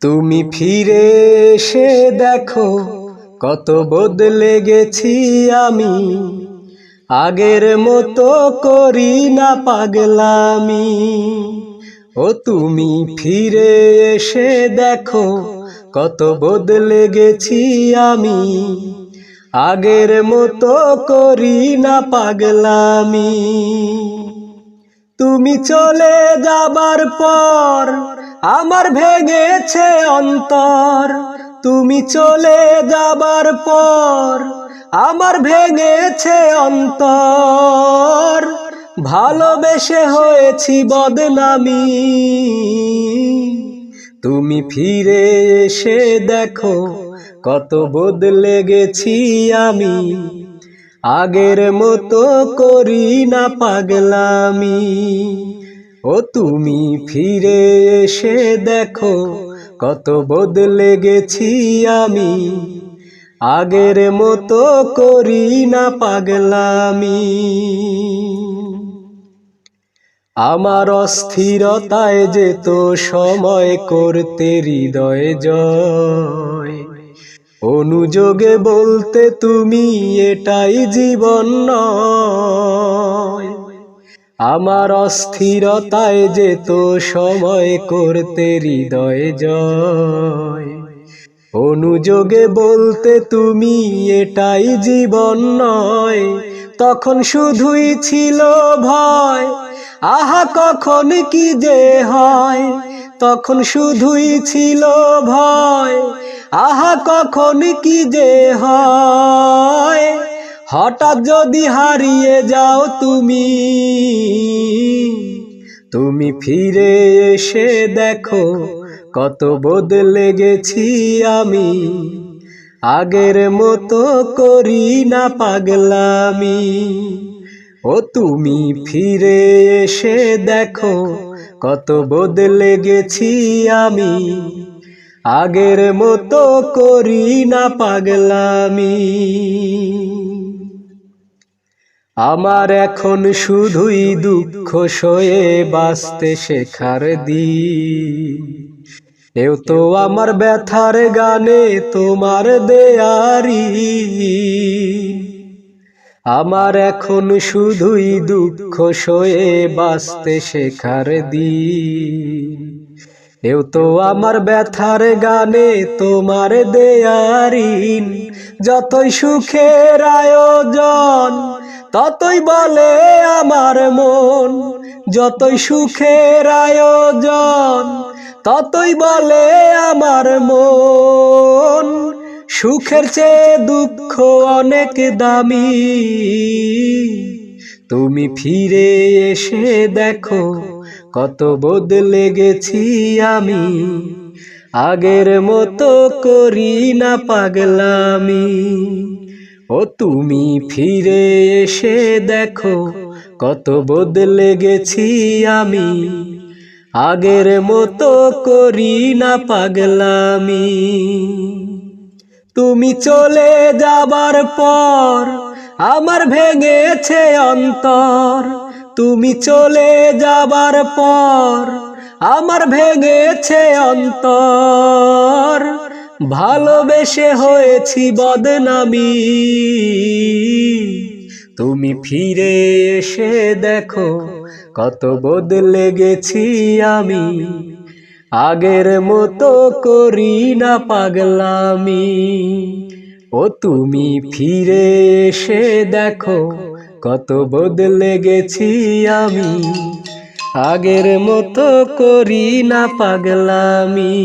তুমি ফিরে এসে দেখো কত বদলে গেছি আমি, আগের মতো করি না পাগলামি। ও তুমি ফিরে এসে দেখো কত বদলে গেছি আমি, আগের মতো করি না পাগলামি। তুমি চলে যাবার পর আমার ভেঙেছে অন্তর, তুমি চলে যাবার পর আমার ভেঙেছে অন্তর। ভালোবেসে হয়েছি বদনামি, তুমি ফিরে এসে দেখো কত বদলে গেছি আমি, আগের মতো করি না পাগলামি। ও তুমি ফিরে এসে দেখো কত বদলে গেছি আমি, আগের মতো করি না পাগলামি। আমার অস্থিরতায় যেত সময় করতে হৃদয় জয়, অনুযোগে বলতে তুমি এটাই জীবন নয়। আমার অস্থিরতায় যেত সময় করতে হৃদয় জয়, অনুযোগে বলতে তুমি এটাই জীবন নয়। তখন শুধুই ছিল ভয়, আহা কখন কি যে হয়। তখন শুধুই ছিল ভয়, আহা কখন কি যে হয়। হঠাৎ যদি হারিয়ে যাও তুমি, তুমি ফিরে এসে দেখো কত বদলে গেছি আমি, আগের মতো করি না পাগলামি। ও তুমি ফিরে এসে দেখো কত বদলে গেছি আমি, আগের মতো করি না পাগলামি। আমার এখন শুধুই দুঃখ সয়ে বাঁচতে শেখার দিন, এও তো আমার ব্যথার গানে তোমার দেয়ারি। আমার এখন শুধুই দুঃখ সয়ে বাঁচতে শেখার দিন, এও তো আমার ব্যথার গানে তোমার দেয়ারিন। যতই সুখের আয়োজন ততই বলে আমার মন, যতই সুখের আয়োজন ততই বলে আমার মন। সুখের চেয়ে দুঃখ অনেক দামি, তুমি ফিরে এসে দেখো কত বদলে গেছি আমি, আগের মতো করি না পাগলামি। ও তুমি ফিরে এসে দেখো কত বদলে গেছি আমি, আগের মতো করি না পাগলামি। তুমি চলে যাবার পর আমার ভেঙেছে অন্তর, তুমি চলে যাবার পর আমার ভেঙেছে অন্তর। ভালোবেসে হয়েছি বদনামি, তুমি ফিরে এসে দেখো কত বদলে গেছি আমি, আগের মতো করি না পাগলামি। ও তুমি ফিরে এসে দেখো কত বদলে গেছি আমি, আগের মতো করি না পাগলামি।